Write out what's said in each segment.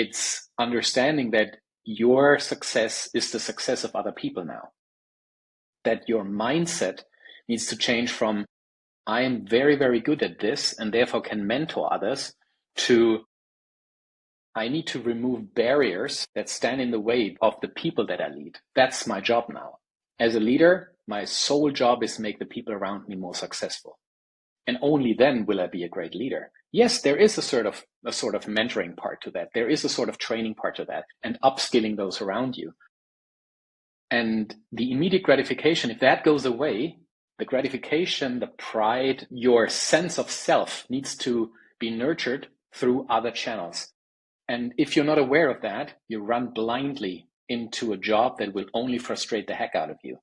It's understanding that your success is the success of other people now. That your mindset needs to change from, I am very, very good at this and therefore can mentor others, to I need to remove barriers that stand in the way of the people that I lead. That's my job now. As a leader, my sole job is make the people around me more successful. And only then will I be a great leader. Yes, there is a sort of mentoring part to that. There is a sort of training part to that, and upskilling those around you. And the immediate gratification, if that goes away, the gratification, the pride, your sense of self needs to be nurtured through other channels. And if you're not aware of that, you run blindly into a job that will only frustrate the heck out of you.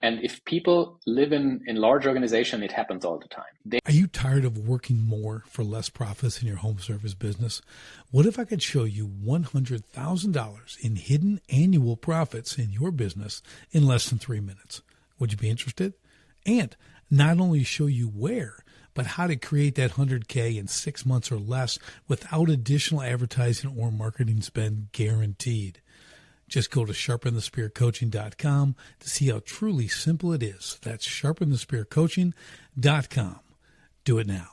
And if people live in large organizations, it happens all the time. Are you tired of working more for less profits in your home service business? What if I could show you $100,000 in hidden annual profits in your business in less than 3 minutes? Would you be interested? And not only show you where, but how to create that 100K in 6 months or less without additional advertising or marketing spend guaranteed. Just go to sharpenthespearcoaching.com to see how truly simple it is. That's sharpenthespearcoaching.com. Do it now.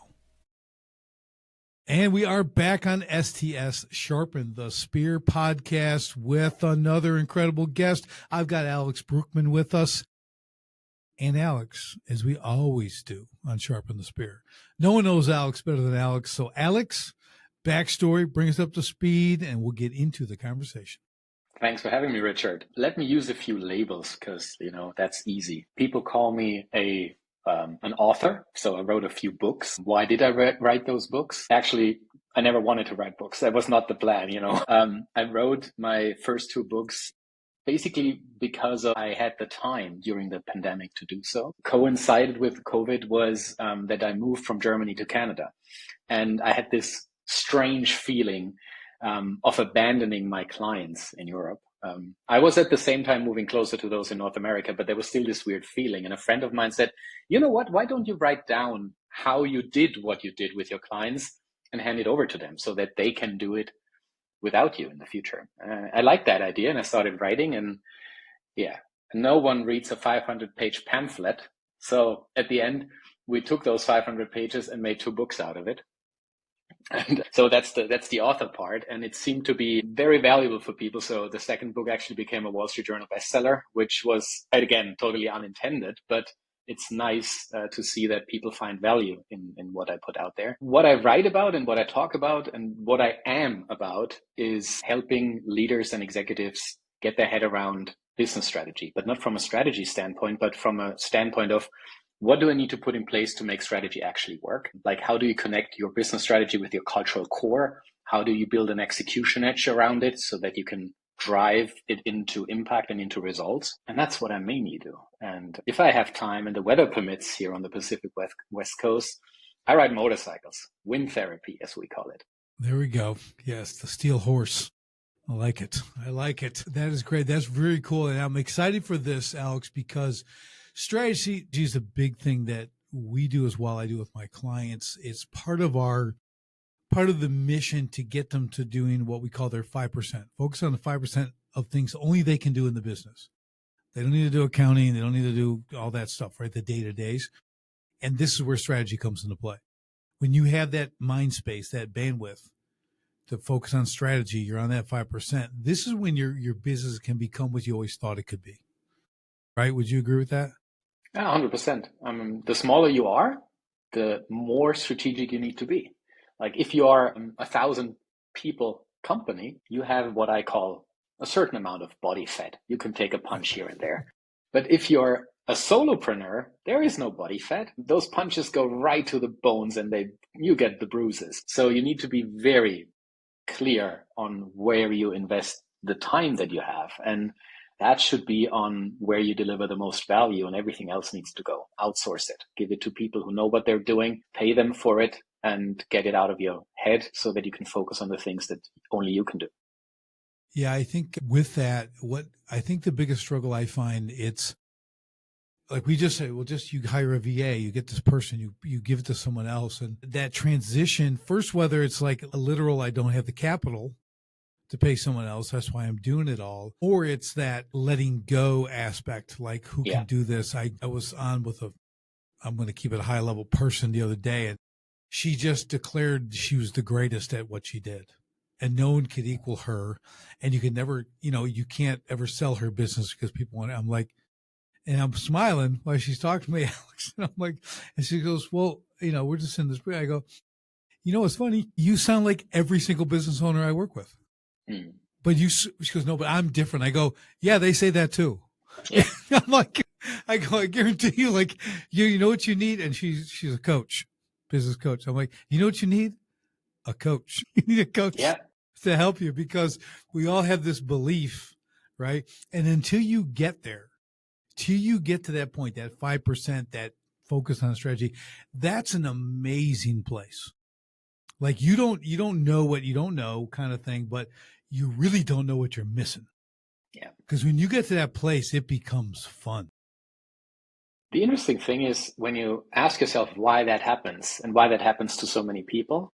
And we are back on STS Sharpen the Spear podcast with another incredible guest. I've got Alex Brueckmann with us. And Alex, as we always do on Sharpen the Spear, no one knows Alex better than Alex. So Alex, backstory, bring us up to speed, and we'll get into the conversation. Thanks for having me, Richard. Let me use a few labels because, that's easy. People call me an author. So I wrote a few books. Why did I write those books? Actually, I never wanted to write books. That was not the plan, I wrote my first two books basically because I had the time during the pandemic to do so. Coincided with COVID was that I moved from Germany to Canada. And I had this strange feeling of abandoning my clients in Europe. I was at the same time moving closer to those in North America, but there was still this weird feeling. And a friend of mine said, you know what, why don't you write down how you did what you did with your clients and hand it over to them so that they can do it without you in the future? I liked that idea, and I started writing, and no one reads a 500-page pamphlet. So at the end, we took those 500 pages and made 2 books out of it. And so that's the author part, and it seemed to be very valuable for people. So the second book actually became a Wall Street Journal bestseller, which was, again, totally unintended, but it's nice to see that people find value in what I put out there. What I write about and what I talk about and what I am about is helping leaders and executives get their head around business strategy, but not from a strategy standpoint, but from a standpoint of, what do I need to put in place to make strategy actually work? Like, how do you connect your business strategy with your cultural core? How do you build an execution edge around it so that you can drive it into impact and into results? And that's what I mainly do. And if I have time and the weather permits here on the Pacific West Coast, I ride motorcycles, wind therapy, as we call it. There we go. Yes, the steel horse. I like it. That is great. That's very cool. And I'm excited for this, Alex, because strategy is a big thing that we do as well. I do with my clients. It's part of the mission to get them to doing what we call their 5%. Focus on the 5% of things only they can do in the business. They don't need to do accounting. They don't need to do all that stuff, right? The day-to-days. And this is where strategy comes into play. When you have that mind space, that bandwidth to focus on strategy, you're on that 5%. This is when your business can become what you always thought it could be. Right? Would you agree with that? Yeah, 100%. The smaller you are, the more strategic you need to be. Like, if you are 1,000 people company, you have what I call a certain amount of body fat. You can take a punch here and there. But if you're a solopreneur, there is no body fat. Those punches go right to the bones and you get the bruises. So you need to be very clear on where you invest the time that you have. And that should be on where you deliver the most value, and everything else needs to go. Outsource it. Give it to people who know what they're doing, pay them for it, and get it out of your head so that you can focus on the things that only you can do. Yeah, I think with that, the biggest struggle I find, it's like we just say, well, just you hire a VA, you get this person, you give it to someone else. And that transition, first, whether it's like a literal, I don't have the capital to pay someone else. That's why I'm doing it all. Or it's that letting go aspect, like who can do this? I was on with I'm going to keep it a high level person the other day, and she just declared she was the greatest at what she did. And no one could equal her. And you can never, you can't ever sell her business because people want it. I'm like, and I'm smiling while she's talking to me, Alex. And I'm like, and she goes, well, we're just in this. I go, what's funny? You sound like every single business owner I work with. Mm. But she goes, no, but I'm different. I go, yeah, they say that too. Yeah. I'm like, I guarantee you, like, you know what you need? And she's a coach, business coach. I'm like, you know what you need? A coach. You need a coach to help you, because we all have this belief, right? And until you get there, till you get to that point, that 5%, that focus on strategy, that's an amazing place. Like you don't know what you don't know kind of thing, but you really don't know what you're missing. Yeah. Because when you get to that place, it becomes fun. The interesting thing is when you ask yourself why that happens and why that happens to so many people,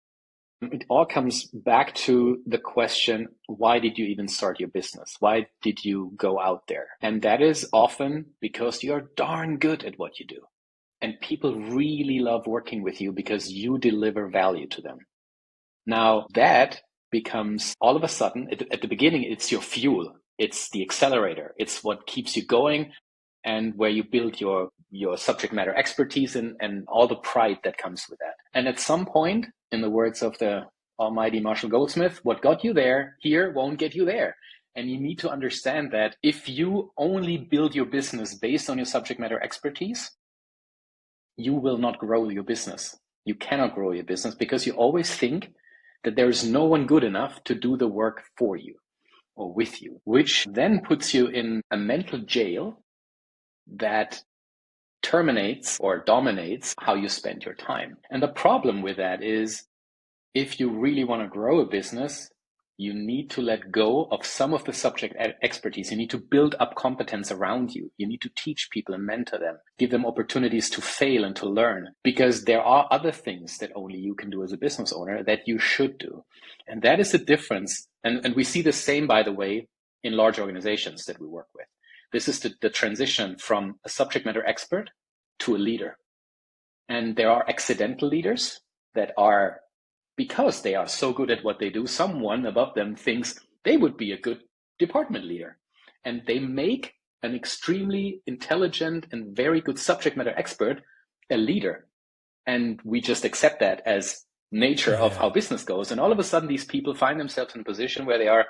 it all comes back to the question, why did you even start your business? Why did you go out there? And that is often because you're darn good at what you do. And people really love working with you because you deliver value to them. Now that becomes all of a sudden, at the beginning, it's your fuel. It's the accelerator. It's what keeps you going and where you build your subject matter expertise and all the pride that comes with that. And at some point, in the words of the almighty Marshall Goldsmith, what got you there here won't get you there. And you need to understand that if you only build your business based on your subject matter expertise, you will not grow your business. You cannot grow your business because you always think that there is no one good enough to do the work for you or with you, which then puts you in a mental jail that terminates or dominates how you spend your time. And the problem with that is if you really want to grow a business, you need to let go of some of the subject expertise. You need to build up competence around you. You need to teach people and mentor them, give them opportunities to fail and to learn, because there are other things that only you can do as a business owner that you should do. And that is the difference. And we see the same, by the way, in large organizations that we work with. This is the transition from a subject matter expert to a leader. And there are accidental leaders that are, because they are so good at what they do, someone above them thinks they would be a good department leader. And they make an extremely intelligent and very good subject matter expert a leader. And we just accept that as nature of how business goes. And all of a sudden, these people find themselves in a position where they are,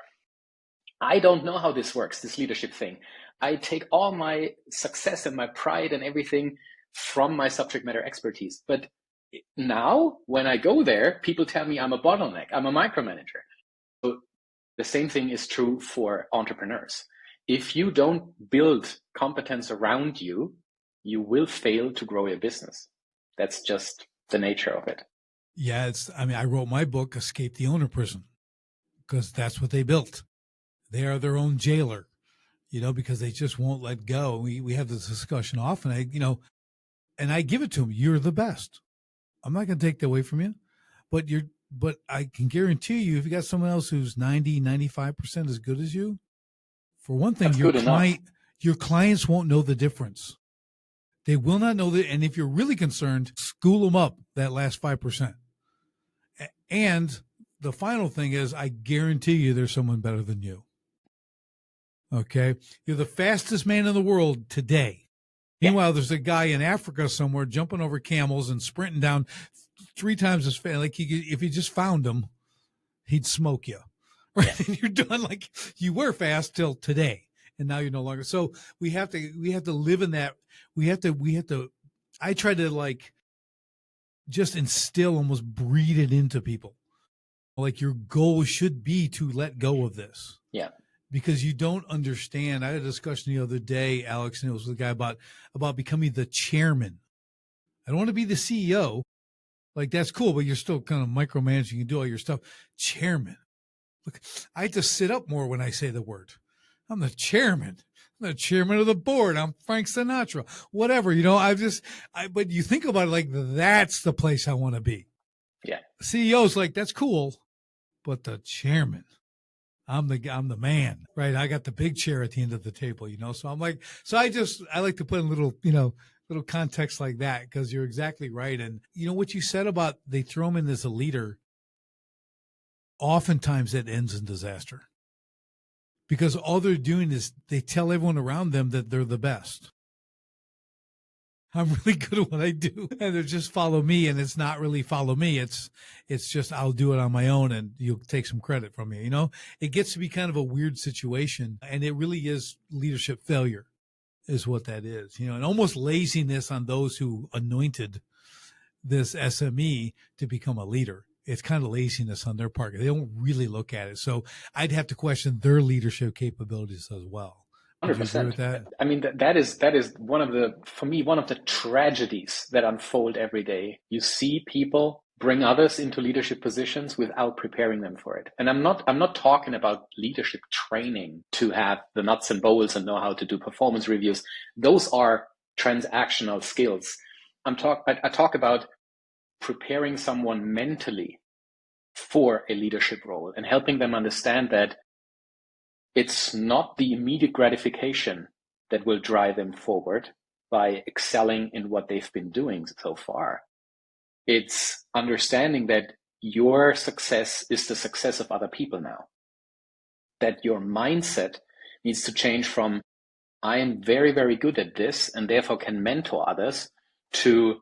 I don't know how this works, this leadership thing. I take all my success and my pride and everything from my subject matter expertise. But now, when I go there, people tell me I'm a bottleneck, I'm a micromanager. So the same thing is true for entrepreneurs. If you don't build competence around you, you will fail to grow your business. That's just the nature of it. Yeah, I wrote my book, Escape the Owner Prison, because that's what they built. They are their own jailer, because they just won't let go. We have this discussion often, and I give it to them. You're the best. I'm not going to take that away from you, but I can guarantee you, if you got someone else who's 90, 95% as good as you, for one thing, your clients won't know the difference. They will not know that. And if you're really concerned, school them up that last 5%. And the final thing is, I guarantee you there's someone better than you. Okay. You're the fastest man in the world today. Meanwhile, there's a guy in Africa somewhere jumping over camels and sprinting down 3 times as fast. Like if you just found him, he'd smoke you. Right. And you're done. Like you were fast till today. And now you're no longer. So we have to live in that. We have to, I try to just instill, almost breed it into people. Like your goal should be to let go of this. Yeah. Because you don't understand. I had a discussion the other day, Alex, and it was the guy about becoming the chairman. I don't want to be the CEO. Like that's cool, but you're still kind of micromanaging. You do all your stuff. Chairman. Look, I have to sit up more when I say the word. I'm the chairman. I'm the chairman of the board. I'm Frank Sinatra. Whatever, but you think about it like that's the place I want to be. Yeah. CEO's like, that's cool, but the chairman. I'm the man, right? I got the big chair at the end of the table, you know? So I'm like, I like to put in little, little context like that, because you're exactly right. And you know what you said about they throw him in as a leader, oftentimes that ends in disaster, because all they're doing is they tell everyone around them that they're the best. I'm really good at what I do, and they're just follow me, and it's not really follow me. It's just I'll do it on my own, and you'll take some credit from me. You know, it gets to be kind of a weird situation, and it really is leadership failure, is what that is. You know, and almost laziness on those who anointed this SME to become a leader. It's kind of laziness on their part. They don't really look at it. So I'd have to question their leadership capabilities as well. Would you agree with 100%. that? I mean, that is one of the, for me, one of the tragedies that unfold every day. You see people bring others into leadership positions without preparing them for it. And I'm not talking about leadership training to have the nuts and bolts and know how to do performance reviews. Those are transactional skills. I talk about preparing someone mentally for a leadership role and helping them understand that it's not the immediate gratification that will drive them forward by excelling in what they've been doing so far. It's understanding that your success is the success of other people now. That your mindset needs to change from, I am very, very good at this and therefore can mentor others, to,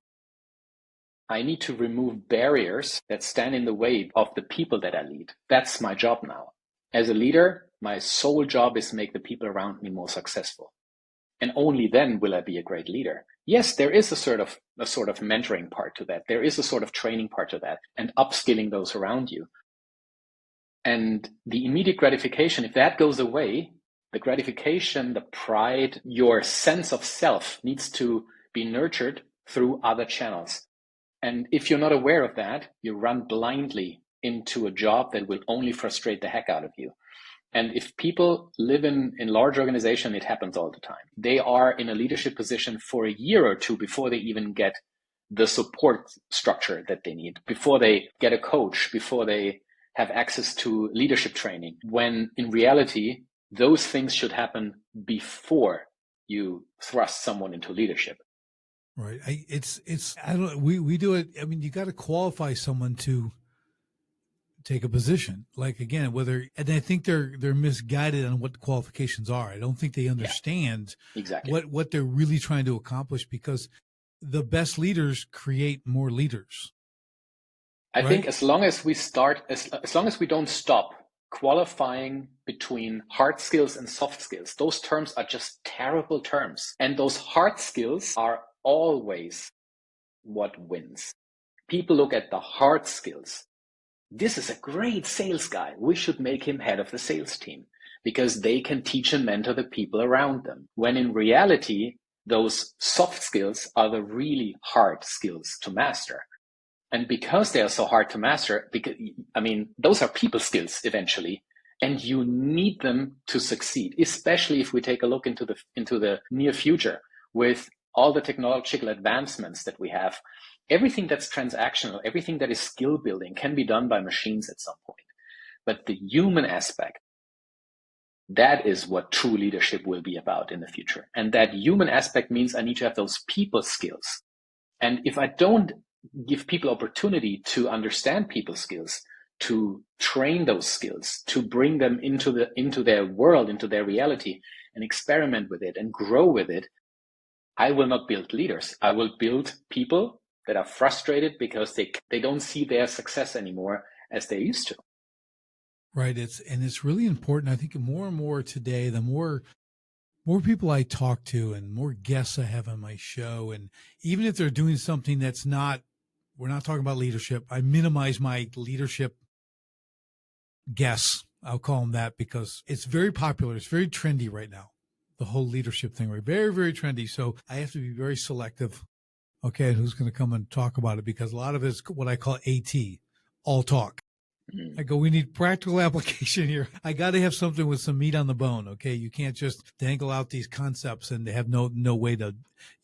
I need to remove barriers that stand in the way of the people that I lead. That's my job now. As a leader, my sole job is to make the people around me more successful. And only then will I be a great leader. Yes, there is a sort of mentoring part to that. There is a sort of training part to that, and upskilling those around you. And the immediate gratification, if that goes away, the gratification, the pride, your sense of self needs to be nurtured through other channels. And if you're not aware of that, you run blindly into a job that will only frustrate the heck out of you. And if people live in large organizations, it happens all the time. They are in a leadership position for a year or two before they even get the support structure that they need, before they get a coach, before they have access to leadership training, when in reality, those things should happen before you thrust someone into leadership. Right. I don't know. We do it. I mean, you got to qualify someone to take a position. Like, again, and I think they're misguided on what qualifications are. I don't think they understand exactly what they're really trying to accomplish, because the best leaders create more leaders. I think as long as we don't stop qualifying between hard skills and soft skills, those terms are just terrible terms. And those hard skills are always what wins. People look at the hard skills. This is a great sales guy. We should make him head of the sales team because they can teach and mentor the people around them. When in reality, those soft skills are the really hard skills to master. And because they are so hard to master, those are people skills eventually, and you need them to succeed, especially if we take a look into the near future with all the technological advancements that we have. Everything that's transactional, everything that is skill building can be done by machines at some point. But the human aspect, that is what true leadership will be about in the future. And that human aspect means I need to have those people skills. And if I don't give people opportunity to understand people skills, to train those skills, to bring them into their world, into their reality, and experiment with it and grow with it, I will not build leaders. I will build people that are frustrated because they don't see their success anymore as they used to. Right. It's really important. I think more and more today, the more people I talk to and more guests I have on my show, and even if they're doing something that's not, we're not talking about leadership, I minimize my leadership guests. I'll call them that because it's very popular. It's very trendy right now. The whole leadership thing, right? Very, very trendy. So I have to be very selective. Okay. Who's going to come and talk about it? Because a lot of it's what I call AT, all talk. I go, we need practical application here. I got to have something with some meat on the bone. Okay. You can't just dangle out these concepts and have no way to,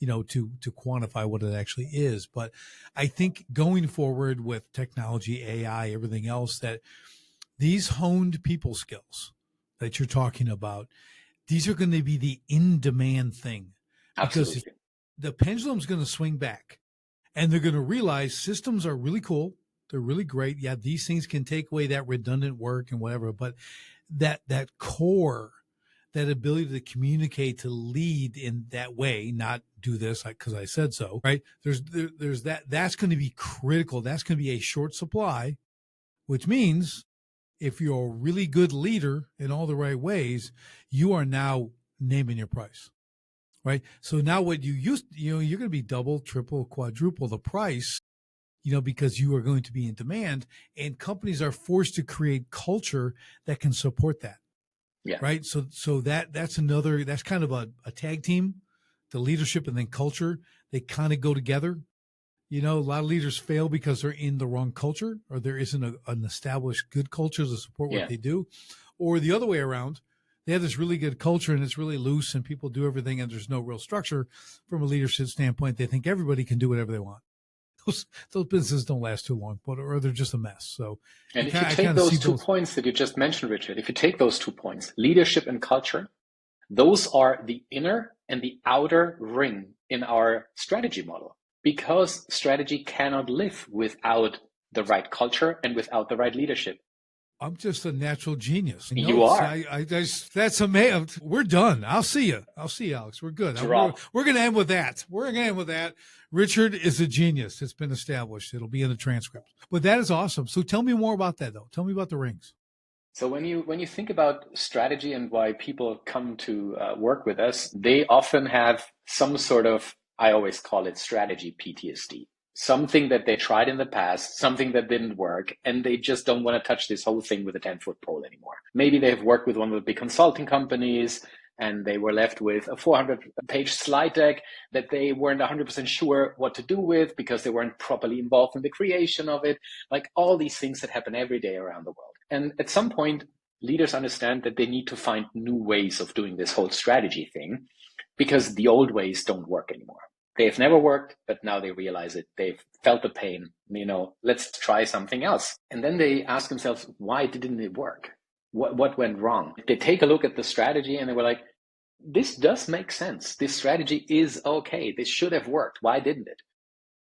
to quantify what it actually is. But I think going forward with technology, AI, everything else, that these honed people skills, that you're talking about, these are going to be the in-demand thing, because Absolutely. the pendulum's going to swing back, and they're going to realize systems are really cool. They're really great. Yeah, these things can take away that redundant work and whatever, but that core, that ability to communicate, to lead in that way, not do this because I said so, right? There's that's going to be critical. That's going to be a short supply, which means if you're a really good leader in all the right ways, you are now naming your price, right? So now what you used, you're going to be double, triple, quadruple the price, because you are going to be in demand, and companies are forced to create culture that can support that. Yeah. Right. So that's kind of a tag team, the leadership and then culture. They kind of go together. A lot of leaders fail because they're in the wrong culture, or there isn't an established good culture to support what they do, or the other way around. They have this really good culture and it's really loose and people do everything and there's no real structure from a leadership standpoint. They think everybody can do whatever they want. Those businesses don't last too long, or they're just a mess. So, and if you take those 2 points that you just mentioned, Richard, if you take those 2 points, leadership and culture, those are the inner and the outer ring in our strategy model, because strategy cannot live without the right culture and without the right leadership. I'm just a natural genius. You are. That's amazing. We're done. I'll see you, Alex. We're good. We're going to end with that. Richard is a genius. It's been established. It'll be in the transcript. But that is awesome. So tell me more about that, though. Tell me about the rings. So when you think about strategy and why people come to work with us, they often have some sort of, I always call it strategy PTSD. Something that they tried in the past, something that didn't work, and they just don't want to touch this whole thing with a 10-foot pole anymore. Maybe they've worked with one of the big consulting companies and they were left with a 400-page slide deck that they weren't 100% sure what to do with because they weren't properly involved in the creation of it. Like all these things that happen every day around the world. And at some point, leaders understand that they need to find new ways of doing this whole strategy thing because the old ways don't work anymore. They've never worked, but now they realize it. They've felt the pain, let's try something else. And then they ask themselves, why didn't it work? What went wrong? They take a look at the strategy and they were like, this does make sense. This strategy is okay. This should have worked. Why didn't it?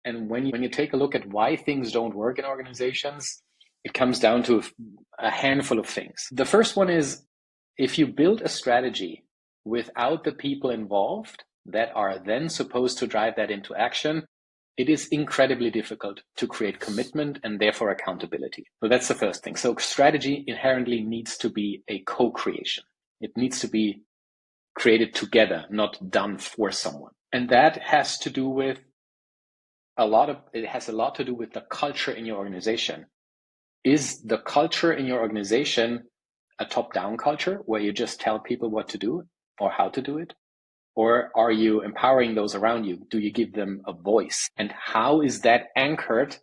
And when you take a look at why things don't work in organizations, it comes down to a handful of things. The first one is, if you build a strategy without the people involved that are then supposed to drive that into action, it is incredibly difficult to create commitment and therefore accountability. So that's the first thing. So strategy inherently needs to be a co-creation. It needs to be created together, not done for someone. And that has to do with it has a lot to do with the culture in your organization. Is the culture in your organization a top-down culture where you just tell people what to do or how to do it? Or are you empowering those around you? Do you give them a voice? And how is that anchored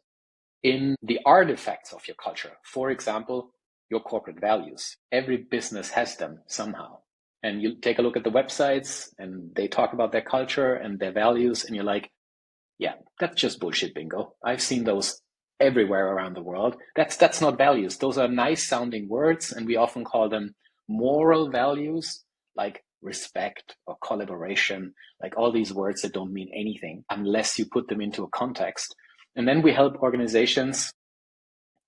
in the artifacts of your culture? For example, your corporate values. Every business has them somehow. And you take a look at the websites and they talk about their culture and their values and you're like, yeah, that's just bullshit bingo. I've seen those everywhere around the world. That's not values. Those are nice sounding words and we often call them moral values, like respect or collaboration, like all these words that don't mean anything unless you put them into a context. And then we help organizations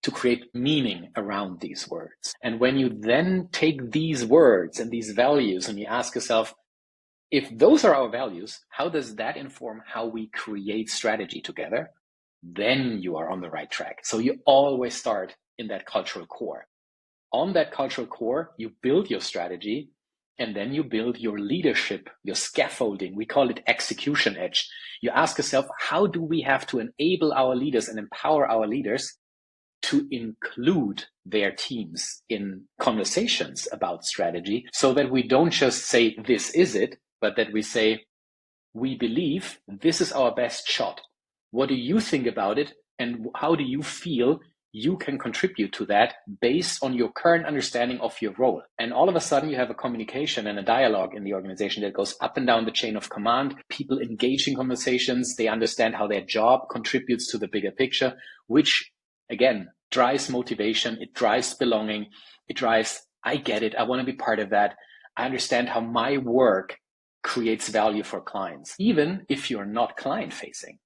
to create meaning around these words. And when you then take these words and these values and you ask yourself, if those are our values, how does that inform how we create strategy together? Then you are on the right track. So you always start in that cultural core. On that cultural core, you build your strategy and then you build your leadership, your scaffolding. We call it execution edge. You ask yourself, how do we have to enable our leaders and empower our leaders to include their teams in conversations about strategy so that we don't just say, this is it, but that we say, we believe this is our best shot. What do you think about it? And how do you feel you can contribute to that based on your current understanding of your role? And all of a sudden you have a communication and a dialogue in the organization that goes up and down the chain of command. People engage in conversations. They understand how their job contributes to the bigger picture, which again drives motivation. It drives belonging. It drives I get it. I want to be part of that. I understand how my work creates value for clients, even if you're not client facing.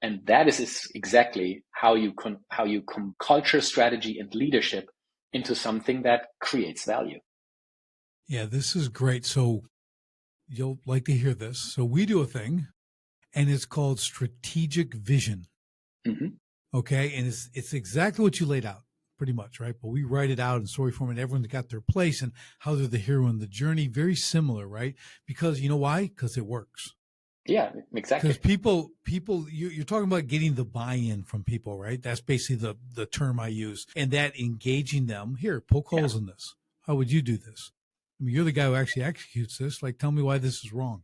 And that is exactly how you come culture, strategy, and leadership into something that creates value. Yeah, this is great. So you'll like to hear this. So we do a thing, and it's called strategic vision. Mm-hmm. Okay. And it's exactly what you laid out pretty much, right? But we write it out in story form, and everyone's got their place and how they're the hero in the journey. Very similar, right? Because you know why? Because it works. Yeah, exactly. Because you're talking about getting the buy-in from people, right? That's basically the term I use, and that engaging them. Here, poke holes in this. How would you do this? I mean, you're the guy who actually executes this. Like, tell me why this is wrong.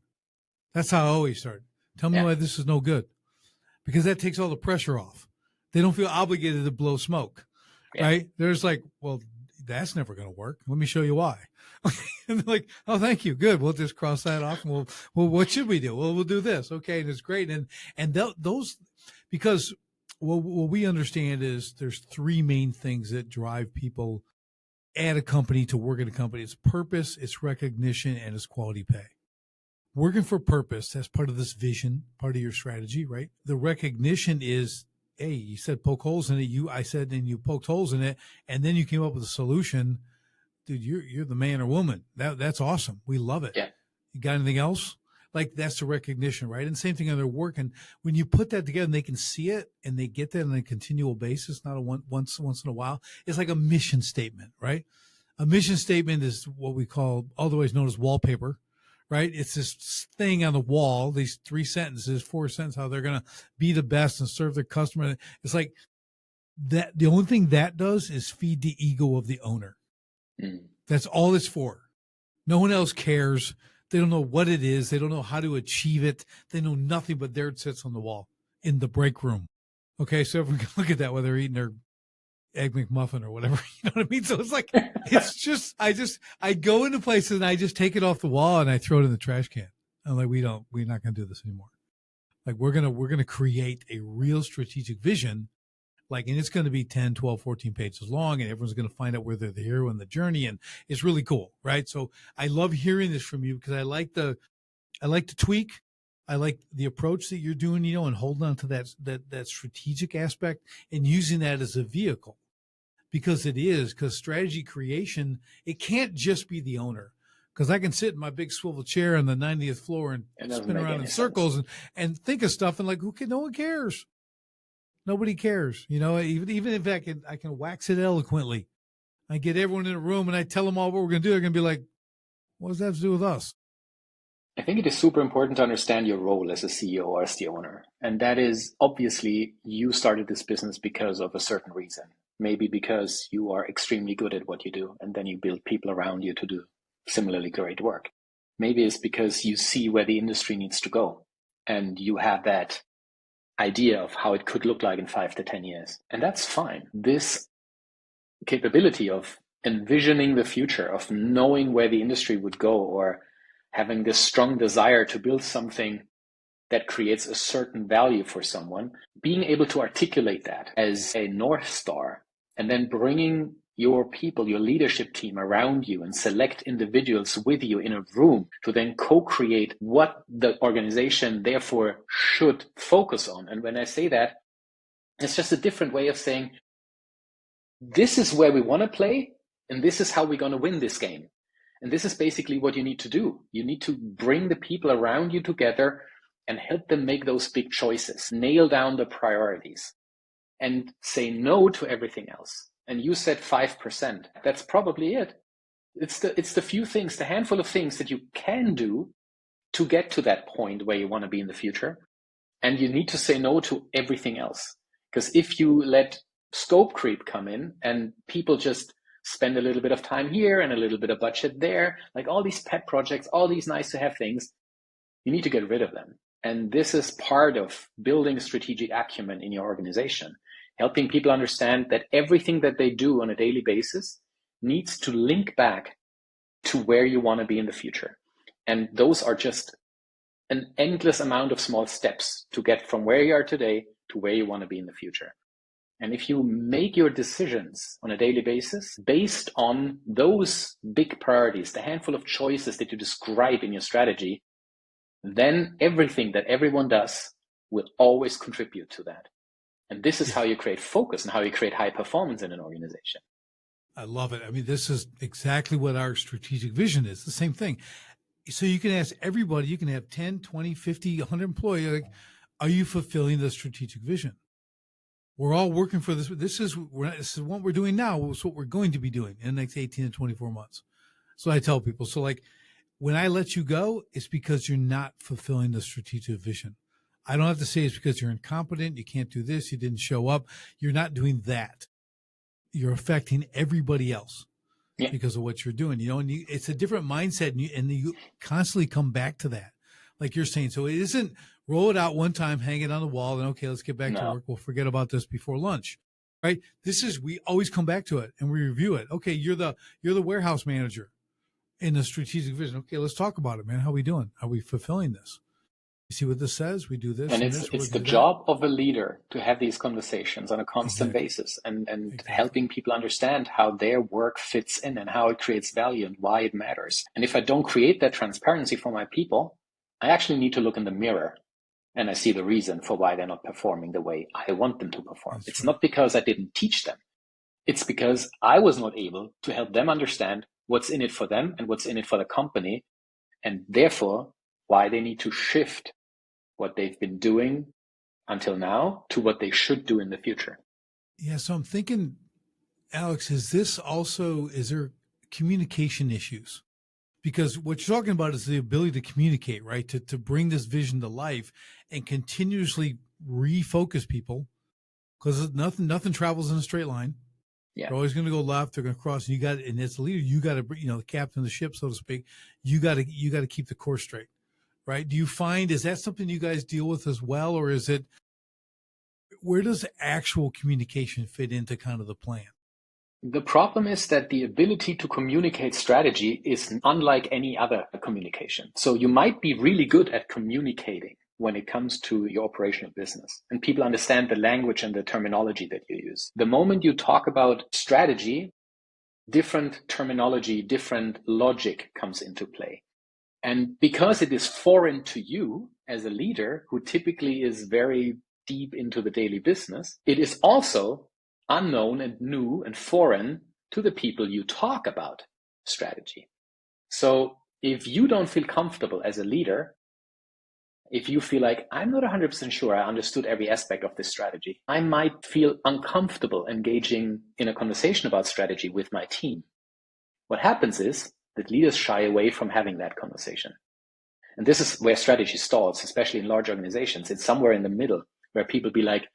That's how I always start. Tell me why this is no good, because that takes all the pressure off. They don't feel obligated to blow smoke, right? There's like, well, that's never going to work. Let me show you why. And they're like, oh, thank you. Good. We'll just cross that off. And well, what should we do? Well, we'll do this. Okay. And it's great. And those, because what we understand is there's three main things that drive people at a company to work at a company. It's purpose, it's recognition, and it's quality pay. Working for purpose, that's part of this vision, part of your strategy, right? The recognition is, hey, you said poke holes in it. I said, and you poked holes in it, and then you came up with a solution. Dude, you're the man or woman. That's awesome. We love it. Yeah. You got anything else? Like, that's the recognition, right? And same thing on their work. And when you put that together and they can see it and they get that on a continual basis, not a once in a while, it's like a mission statement, right? A mission statement is what we call, otherwise known as wallpaper, right? It's this thing on the wall, these 4 sentences, how they're going to be the best and serve their customer. It's like that. The only thing that does is feed the ego of the owner. That's all it's for. No one else cares. They don't know what it is. They don't know how to achieve it. They know nothing, but there it sits on the wall in the break room. Okay, so everyone can look at that while they're eating their Egg McMuffin or whatever. You know what I mean? So it's like, it's just, I go into places and I just take it off the wall and I throw it in the trash can. I'm like, we're not going to do this anymore. Like, we're going to create a real strategic vision. Like, and it's going to be 10, 12, 14 pages long, and everyone's going to find out where they're the hero in the journey. And it's really cool. Right. So I love hearing this from you because I like to tweak. I like the approach that you're doing, and holding on to that strategic aspect and using that as a vehicle, because strategy creation, it can't just be the owner. Because I can sit in my big swivel chair on the 90th floor and spin around in circles and think of stuff, and like, no one cares. Nobody cares. Even if I can wax it eloquently, I get everyone in a room and I tell them all what we're going to do. They're going to be like, what does that have to do with us? I think it is super important to understand your role as a CEO or as the owner. And that is, obviously, you started this business because of a certain reason. Maybe because you are extremely good at what you do, and then you build people around you to do similarly great work. Maybe it's because you see where the industry needs to go, and you have that idea of how it could look like in 5 to 10 years. And that's fine. This capability of envisioning the future, of knowing where the industry would go, or having this strong desire to build something that creates a certain value for someone, being able to articulate that as a North Star, and then bringing your people, your leadership team around you and select individuals with you in a room to then co-create what the organization therefore should focus on. And when I say that, it's just a different way of saying, this is where we want to play, and this is how we're going to win this game. And this is basically what you need to do. You need to bring the people around you together and help them make those big choices, nail down the priorities, and say no to everything else. And you said 5%. That's probably it. It's the few things, the handful of things that you can do to get to that point where you want to be in the future. And you need to say no to everything else. Because if you let scope creep come in and people just spend a little bit of time here and a little bit of budget there, like all these pet projects, all these nice to have things, you need to get rid of them. And this is part of building strategic acumen in your organization, helping people understand that everything that they do on a daily basis needs to link back to where you want to be in the future. And those are just an endless amount of small steps to get from where you are today to where you want to be in the future. And if you make your decisions on a daily basis based on those big priorities, the handful of choices that you describe in your strategy, then everything that everyone does will always contribute to that. And this is how you create focus and how you create high performance in an organization. I love it. I mean, this is exactly what our strategic vision is, the same thing. So you can ask everybody, you can have 10, 20, 50, 100 employees, like, are you fulfilling the strategic vision? We're all working for this. This is what we're doing now. It's what we're going to be doing in the next 18 to 24 months. So I tell people, so like when I let you go, it's because you're not fulfilling the strategic vision. I don't have to say it's because you're incompetent. You can't do this. You didn't show up. You're not doing that. You're affecting everybody else because of what you're doing, you know, and it's a different mindset and you constantly come back to that. Like you're saying, so it isn't roll it out one time, hang it on the wall, and okay, let's get back to work. We'll forget about this before lunch, right? This is, we always come back to it and we review it. Okay, you're the warehouse manager in the strategic vision. Okay, let's talk about it, man. How are we doing? Are we fulfilling this? You see what this says? We do this. And it's the job of a leader to have these conversations on a constant basis and helping people understand how their work fits in and how it creates value and why it matters. And if I don't create that transparency for my people, I actually need to look in the mirror and I see the reason for why they're not performing the way I want them to perform. It's not because I didn't teach them. It's because I was not able to help them understand what's in it for them and what's in it for the company, and therefore why they need to shift what they've been doing until now to what they should do in the future. Yeah, so I'm thinking, Alex, is there communication issues? Because what you're talking about is the ability to communicate, right? To bring this vision to life and continuously refocus people, because nothing travels in a straight line. Yeah. They're always going to go left. They're going to cross. And as a leader, you got to, the captain of the ship, so to speak. You got to keep the course straight, right? Do you find, is that something you guys deal with as well, or is it, where does actual communication fit into kind of the plan? The problem is that the ability to communicate strategy is unlike any other communication. So you might be really good at communicating when it comes to your operational business, and people understand the language and the terminology that you use. The moment you talk about strategy, different terminology, different logic comes into play. And because it is foreign to you as a leader who typically is very deep into the daily business, it is also unknown and new and foreign to the people you talk about strategy. So if you don't feel comfortable as a leader, if you feel like, I'm not 100% sure I understood every aspect of this strategy, I might feel uncomfortable engaging in a conversation about strategy with my team. What happens is that leaders shy away from having that conversation. And this is where strategy stalls, especially in large organizations. It's somewhere in the middle where people be like,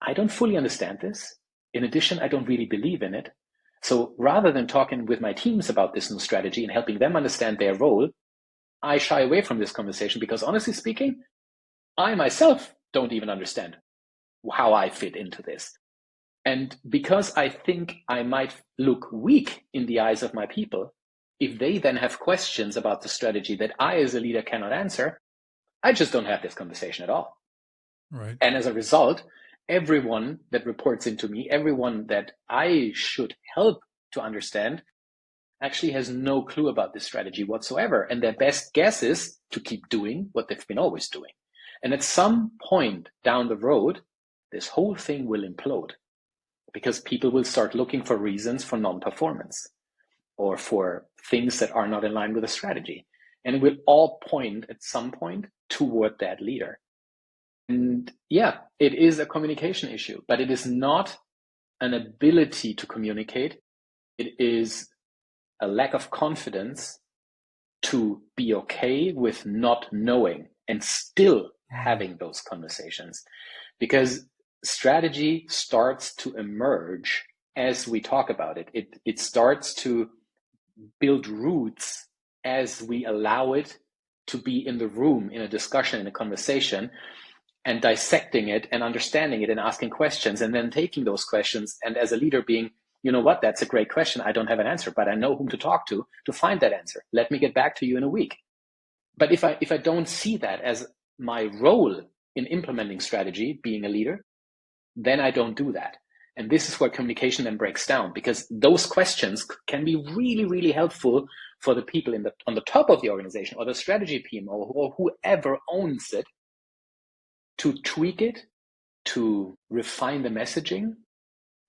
I don't fully understand this. In addition, I don't really believe in it. So rather than talking with my teams about this new strategy and helping them understand their role, I shy away from this conversation because honestly speaking, I myself don't even understand how I fit into this. And because I think I might look weak in the eyes of my people, if they then have questions about the strategy that I as a leader cannot answer, I just don't have this conversation at all. Right. And as a result, everyone that reports into me, everyone that I should help to understand, actually has no clue about this strategy whatsoever. And their best guess is to keep doing what they've been always doing. And at some point down the road, this whole thing will implode because people will start looking for reasons for non-performance or for things that are not in line with the strategy. And it will all point at some point toward that leader. And yeah, it is a communication issue, but it is not an ability to communicate. It is a lack of confidence to be okay with not knowing and still having those conversations. Because strategy starts to emerge as we talk about it. It starts to build roots as we allow it to be in the room, in a discussion, in a conversation, and dissecting it and understanding it and asking questions and then taking those questions. And as a leader being, you know what, that's a great question. I don't have an answer, but I know whom to talk to find that answer. Let me get back to you in a week. But if I don't see that as my role in implementing strategy, being a leader, then I don't do that. And this is where communication then breaks down, because those questions can be really, really helpful for the people on the top of the organization, or the strategy PMO, or whoever owns it, to tweak it, to refine the messaging.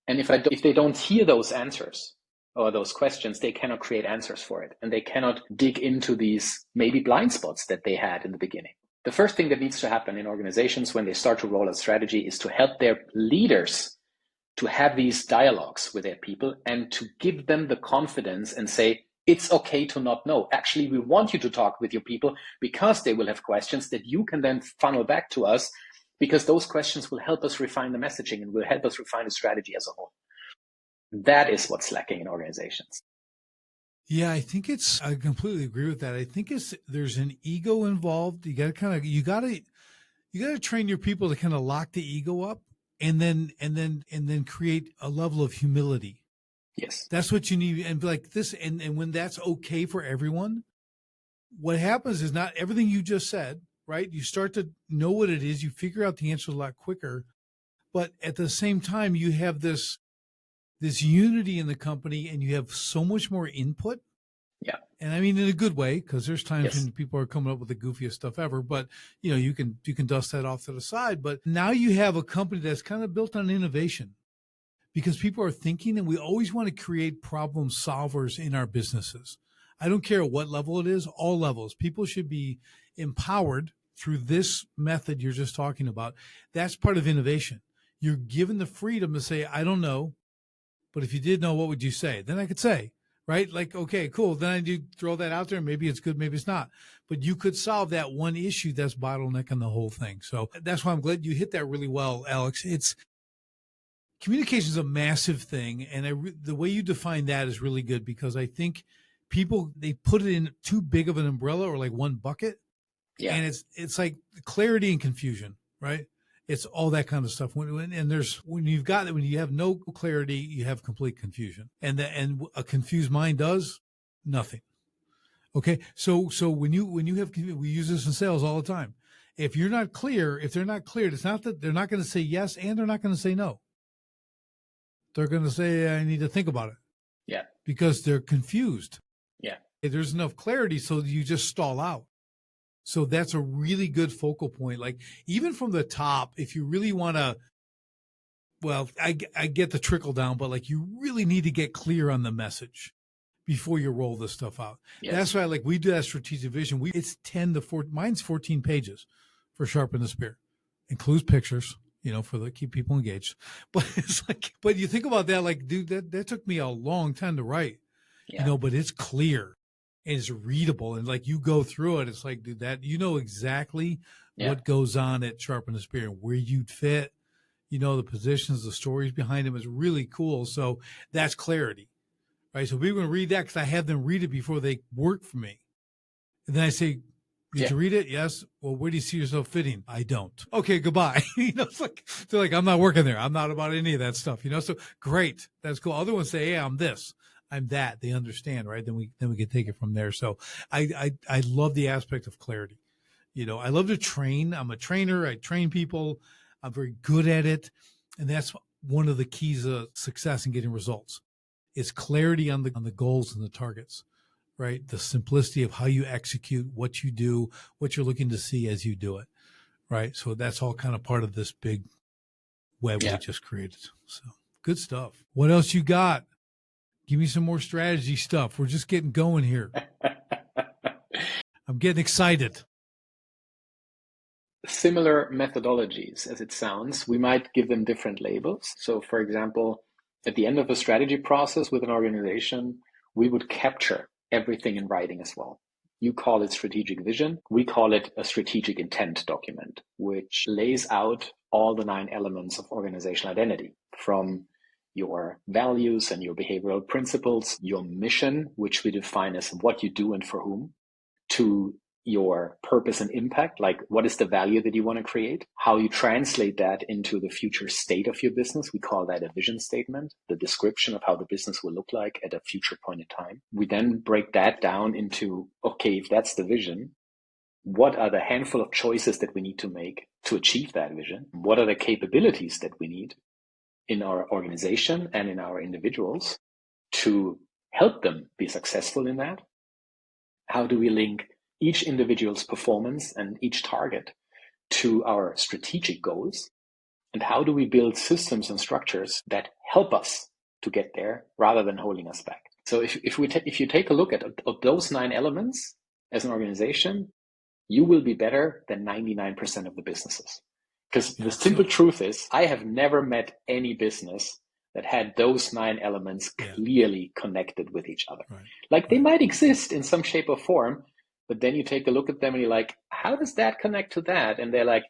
And if they don't hear those answers or those questions, they cannot create answers for it. And they cannot dig into these maybe blind spots that they had in the beginning. The first thing that needs to happen in organizations when they start to roll out strategy is to help their leaders to have these dialogues with their people and to give them the confidence and say, it's okay to not know. Actually, we want you to talk with your people because they will have questions that you can then funnel back to us, because those questions will help us refine the messaging and will help us refine the strategy as a whole. That is what's lacking in organizations. Yeah, I completely agree with that. I think there's an ego involved. You got to train your people to kind of lock the ego up and then create a level of humility. Yes. That's what you need. And like this, and when that's okay for everyone, what happens is not everything you just said, right? You start to know what it is. You figure out the answer a lot quicker, but at the same time, you have this unity in the company and you have so much more input. Yeah. And I mean, in a good way, because there's times when people are coming up with the goofiest stuff ever, but you can dust that off to the side. But now you have a company that's kind of built on innovation, because people are thinking, and we always want to create problem solvers in our businesses. I don't care what level it is, all levels. People should be empowered through this method you're just talking about. That's part of innovation. You're given the freedom to say, I don't know, but if you did know, what would you say? Then I could say, right? Like, okay, cool. Then I do throw that out there. Maybe it's good, maybe it's not. But you could solve that one issue that's bottlenecking the whole thing. So that's why I'm glad you hit that really well, Alex. Communication is a massive thing. And the way you define that is really good, because I think people, they put it in too big of an umbrella or like one bucket. Yeah. And it's like clarity and confusion, right? It's all that kind of stuff. When you have no clarity, you have complete confusion. And a confused mind does nothing. Okay. So when you have, we use this in sales all the time. If they're not clear, it's not that they're not going to say yes and they're not going to say no. They're going to say, I need to think about it. Yeah. Because they're confused. Yeah. There's enough clarity, so you just stall out. So that's a really good focal point. Like, even from the top, if you really want to, well, I get the trickle down, but like, you really need to get clear on the message before you roll this stuff out. Yes. That's why, we do that strategic vision. It's 10 to 14, mine's 14 pages for Sharpen the Spear. Includes pictures, for keep people engaged. But it's but you think about that, dude, that took me a long time to write, but it's clear. And it's readable, and you go through it, it's like, dude, that exactly what goes on at Sharpen the Spear, where you'd fit, the positions, the stories behind them is really cool. So that's clarity, right? So we're going to read that because I have them read it before they work for me, and then I say, did you read it? Yes. Well, where do you see yourself fitting? I don't. Okay, goodbye. It's like, they're like, I'm not working there. I'm not about any of that stuff. So great, that's cool. Other ones say, hey, I'm this. I'm that. They understand, right? Then we can take it from there. So I love the aspect of clarity. I love to train. I'm a trainer. I train people. I'm very good at it. And that's one of the keys of success in getting results, is clarity on the goals and the targets, right? The simplicity of how you execute, what you do, what you're looking to see as you do it, right? So that's all kind of part of this big web we just created. So good stuff. What else you got? Give me some more strategy stuff. We're just getting going here. I'm getting excited. Similar methodologies, as it sounds, we might give them different labels. So, for example, at the end of a strategy process with an organization, we would capture everything in writing as well. You call it strategic vision. We call it a strategic intent document, which lays out all the 9 elements of organizational identity, from your values and your behavioral principles, your mission, which we define as what you do and for whom, to your purpose and impact, like what is the value that you want to create, how you translate that into the future state of your business. We call that a vision statement, the description of how the business will look like at a future point in time. We then break that down into, okay, if that's the vision, what are the handful of choices that we need to make to achieve that vision? What are the capabilities that we need in our organization and in our individuals to help them be successful in that? How do we link each individual's performance and each target to our strategic goals? And how do we build systems and structures that help us to get there rather than holding us back? So if you take a look at those 9 elements as an organization, you will be better than 99% of the businesses. Because the simple truth is, I have never met any business that had those 9 elements clearly connected with each other. Right. Like they might exist in some shape or form, but then you take a look at them and you're like, how does that connect to that? And they're like,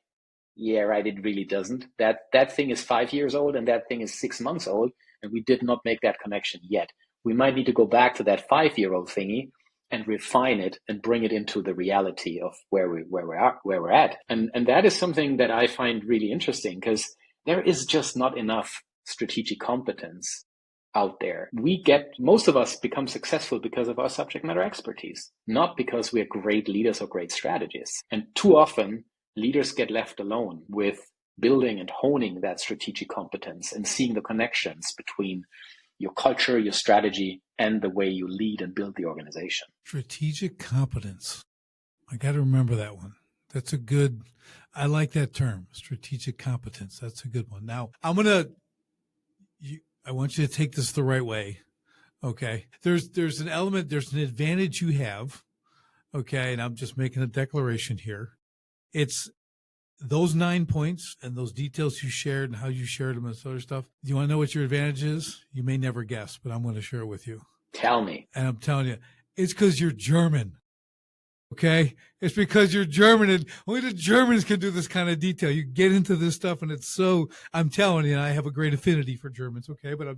yeah, right, it really doesn't. That thing is 5 years old and that thing is 6 months old, and we did not make that connection yet. We might need to go back to that 5-year-old thingy and refine it and bring it into the reality of where we're at. And that is something that I find really interesting, because there is just not enough strategic competence out there. Most of us become successful because of our subject matter expertise, not because we're great leaders or great strategists. And too often, leaders get left alone with building and honing that strategic competence and seeing the connections between your culture, your strategy, and the way you lead and build the organization. Strategic competence. I got to remember that one. That's a good, I like that term, strategic competence. That's a good one. Now, I want you to take this the right way. Okay. There's an element, there's an advantage you have. Okay. And I'm just making a declaration here. It's those 9 points and those details you shared and how you shared them and this other stuff. Do you want to know what your advantage is? You may never guess, but I'm going to share it with you. Tell me. And I'm telling you, it's because you're German. Okay? It's because you're German, and only the Germans can do this kind of detail. You get into this stuff, and it's so, I'm telling you, I have a great affinity for Germans, okay? But I'm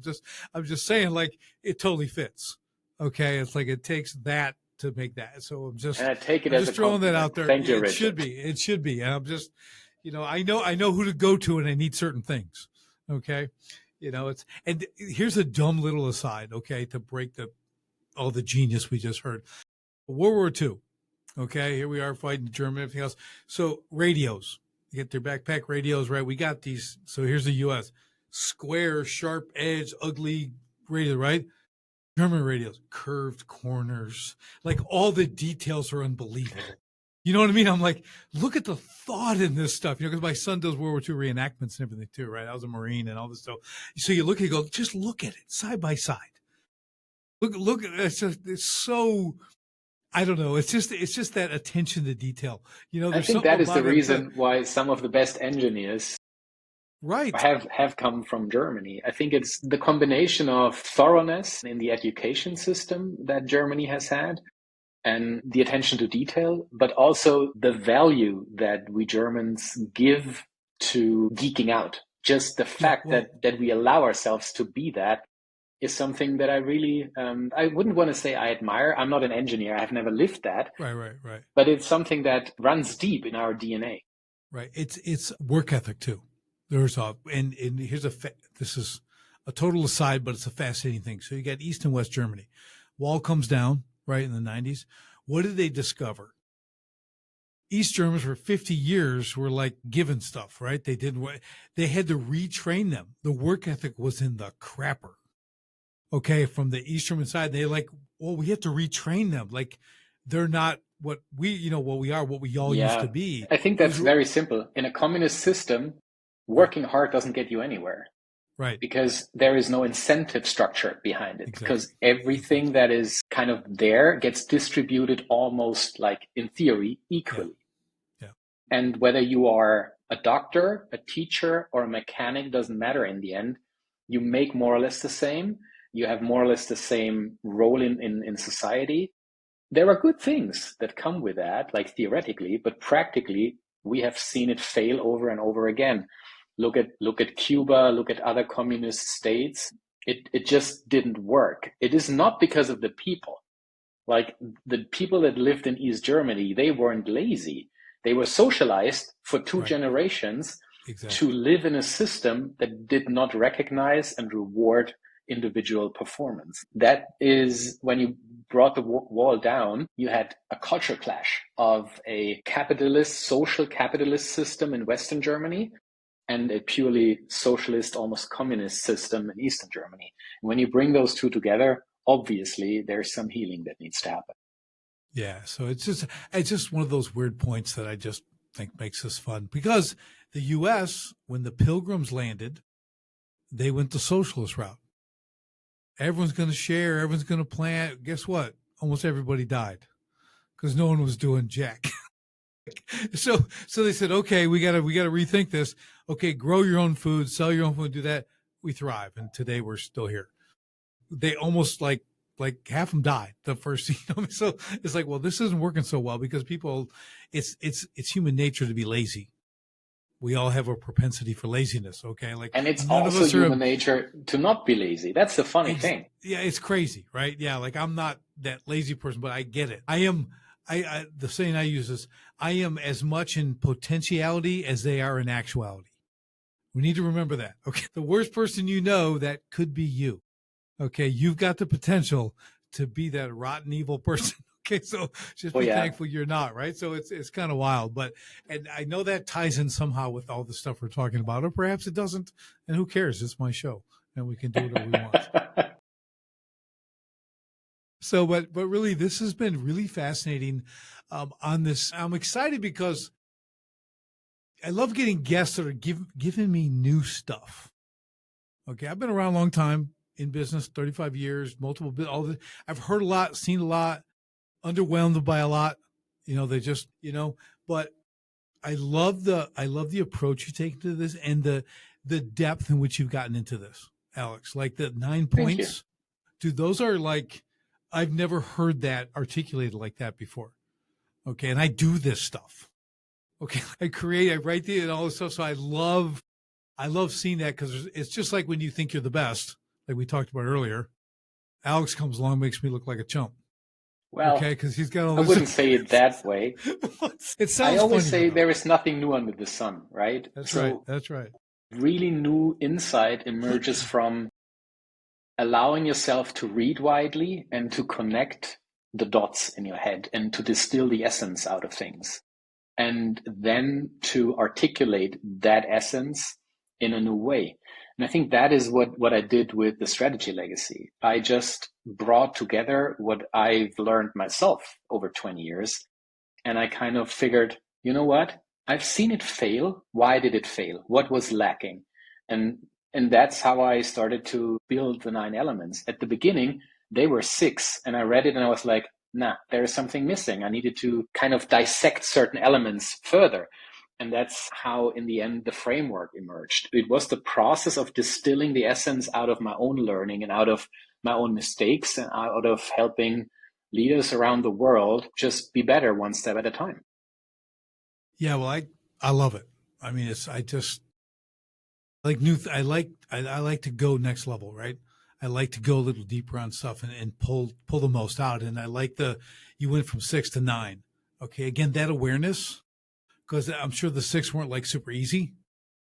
just saying, like, it totally fits. Okay? It's like it takes that to make that. So I'm just throwing that out there. Thank you, Richard. It should be. And I'm just, I know who to go to, and I need certain things. Okay. And here's a dumb little aside. Okay. To break all the genius we just heard. World War II. Okay. Here we are fighting Germany, everything else. So radios, you get their backpack radios, right? We got these. So here's the U.S. square, sharp edge, ugly radio, right? German radios, curved corners, like all the details are unbelievable. You know what I mean? I'm like, look at the thought in this stuff, because my son does World War II reenactments and everything too, right? I was a Marine and all this stuff. So you look at it, go, just look at it side by side. Look at it. It's so, I don't know. It's just that attention to detail. I think that is the reason why some of the best engineers have come from Germany. I think it's the combination of thoroughness in the education system that Germany has had and the attention to detail, but also the value that we Germans give to geeking out. Just the fact that we allow ourselves to be that is something that I really, I wouldn't want to say I admire. I'm not an engineer. I've never lived that. Right. But it's something that runs deep in our DNA. Right. It's work ethic too. This is a total aside, but it's a fascinating thing. So you got East and West Germany. Wall comes down, right, in the 90s. What did they discover? East Germans for 50 years were like given stuff, right? They had to retrain them. The work ethic was in the crapper. Okay, from the East German side, they we have to retrain them. Like they're not what we all used to be. I think that's very simple. In a communist system, working hard doesn't get you anywhere. Right. Because there is no incentive structure behind it. Exactly. Because everything that is kind of there gets distributed almost like in theory equally. Yeah. And whether you are a doctor, a teacher, or a mechanic doesn't matter in the end. You make more or less the same. You have more or less the same role in society. There are good things that come with that, like theoretically, but practically we have seen it fail over and over again. Look at Cuba, look at other communist states. It just didn't work. It is not because of the people. Like the people that lived in East Germany, they weren't lazy. They were socialized for two generations to live in a system that did not recognize and reward individual performance. That is when you brought the wall down, you had a culture clash of a social capitalist system in Western Germany and a purely socialist, almost communist system in Eastern Germany. And when you bring those two together, obviously there's some healing that needs to happen. Yeah. So it's just one of those weird points that I just think makes this fun, because the U.S., when the Pilgrims landed, they went the socialist route. Everyone's going to share. Everyone's going to plant. Guess what? Almost everybody died because no one was doing jack. So they said, okay, we got to rethink this. Okay, grow your own food, sell your own food, do that. We thrive, and today we're still here. They almost like half of them died the first. So it's like, well, this isn't working so well because people, it's human nature to be lazy. We all have a propensity for laziness. Okay, and it's also human nature to not be lazy. That's the funny thing. Yeah, it's crazy, right? Yeah, like I'm not that lazy person, but I get it. I am. The saying I use is, I am as much in potentiality as they are in actuality. We need to remember that. Okay. The worst person you know, that could be you. Okay. You've got the potential to be that rotten, evil person. Okay. So just be thankful you're not, right? So it's kind of wild, and I know that ties in somehow with all the stuff we're talking about, or perhaps it doesn't. And who cares? It's my show and we can do whatever we want. So, but really, this has been really fascinating on this. I'm excited because I love getting guests that are giving me new stuff. Okay, I've been around a long time in business, 35 years, all the. I've heard a lot, seen a lot, underwhelmed by a lot. They just, but I love the approach you take to this and the depth in which you've gotten into this, Alex. Like the 9 points, dude. Those are like, I've never heard that articulated like that before. Okay. And I do this stuff. Okay. I write and all this stuff. So I love seeing that, because it's just like when you think you're the best, like we talked about earlier, Alex comes along, makes me look like a chump. Well, okay. Because he's got all this. I wouldn't say it that way. It sounds I always funny, say there is nothing new under the sun, right? That's right. That's right. Really new insight emerges from allowing yourself to read widely and to connect the dots in your head and to distill the essence out of things, and then to articulate that essence in a new way. And I think that is what I did with the strategy legacy. I just brought together what I've learned myself over 20 years. And I kind of figured, you know what? I've seen it fail. Why did it fail? What was lacking? And that's how I started to build the 9 elements. At the beginning, they were 6, and I read it and I was like, nah, there is something missing. I needed to kind of dissect certain elements further. And that's how, in the end, the framework emerged. It was the process of distilling the essence out of my own learning and out of my own mistakes and out of helping leaders around the world just be better one step at a time. Yeah, well, I love it. I mean, I like to go next level, right? I like to go a little deeper on stuff and pull the most out. And I like you went from 6 to 9. Okay. Again, that awareness, because I'm sure the 6 weren't like super easy,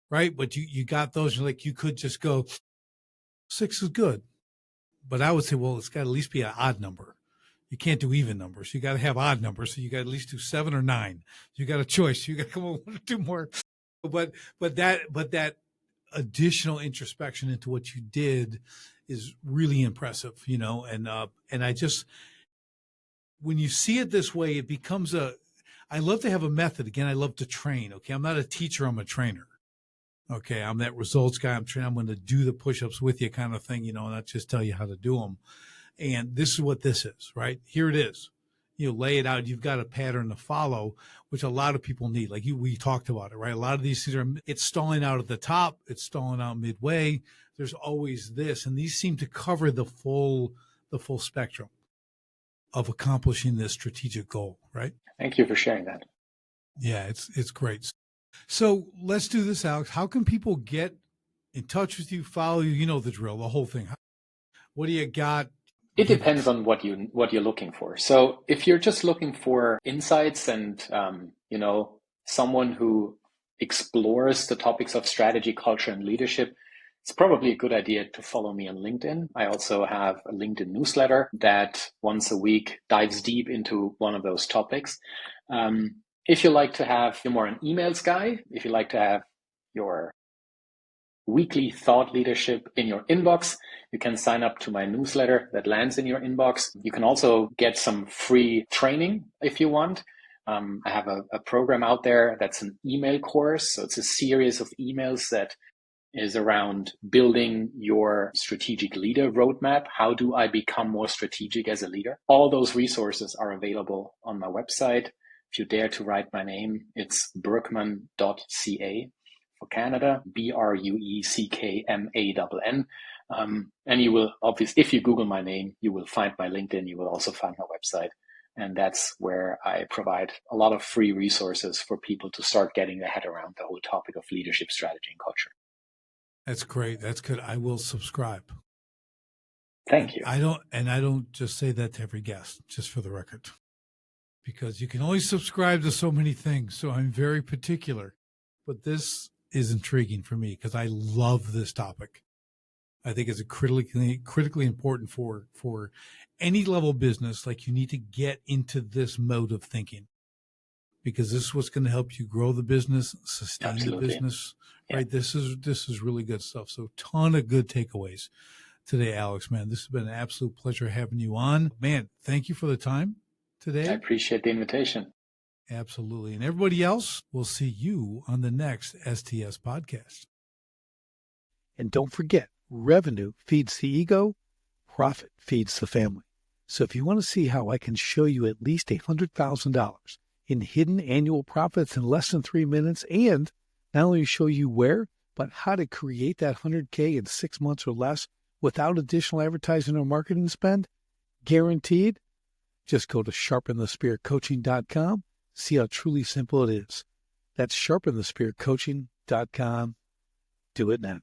right? But you got those, you could just go, 6 is good. But I would say, well, it's got to at least be an odd number. You can't do even numbers. You got to have odd numbers. So you got to at least do 7 or 9. You got a choice. You got to come up with 1 or 2 more. But that additional introspection into what you did is really impressive, and I just, when you see it this way, it becomes I love to have a method. Again, I love to train. Okay. I'm not a teacher. I'm a trainer. Okay. I'm that results guy. I'm going to do the push-ups with you kind of thing, not just tell you how to do them. And this is what this is, right? Here it is. Lay it out. You've got a pattern to follow, which a lot of people need. Like we talked about it, right? A lot of these things it's stalling out at the top. It's stalling out midway. There's always this. And these seem to cover the full spectrum of accomplishing this strategic goal, right? Thank you for sharing that. Yeah, it's great. So let's do this, Alex. How can people get in touch with you, follow you? You know the drill, the whole thing. What do you got? It depends on what you're looking for. So if you're just looking for insights and someone who explores the topics of strategy, culture, and leadership, it's probably a good idea to follow me on LinkedIn. I also have a LinkedIn newsletter that once a week dives deep into one of those topics. If you like to have, you're more an emails guy, if you like to have your weekly thought leadership in your inbox. You can sign up to my newsletter that lands in your inbox. You can also get some free training if you want. I have a program out there that's an email course. So it's a series of emails that is around building your strategic leader roadmap. How do I become more strategic as a leader? All those resources are available on my website. If you dare to write my name, it's brueckmann.ca for Canada, Brueckmann. And you will obviously, if you Google my name, you will find my LinkedIn. You will also find my website. And that's where I provide a lot of free resources for people to start getting their head around the whole topic of leadership, strategy, and culture. That's great. That's good. I will subscribe. Thank you. I don't just say that to every guest, just for the record, because you can only subscribe to so many things. So I'm very particular, but this is intriguing for me because I love this topic. I think it's a critically important for any level of business. Like, you need to get into this mode of thinking, because this is what's going to help you grow the business, sustain the business. Yeah. Right. This is really good stuff. So ton of good takeaways today, Alex, man. This has been an absolute pleasure having you on. Man, thank you for the time today. I appreciate the invitation. Absolutely. And everybody else, we'll see you on the next STS podcast. And don't forget, revenue feeds the ego, profit feeds the family. So if you want to see how I can show you at least $100,000 in hidden annual profits in less than 3 minutes, and not only show you where, but how to create that 100K in 6 months or less without additional advertising or marketing spend, guaranteed, just go to sharpenthespiritcoaching.com. See how truly simple it is. That's sharpenthespiritcoaching.com. Do it now.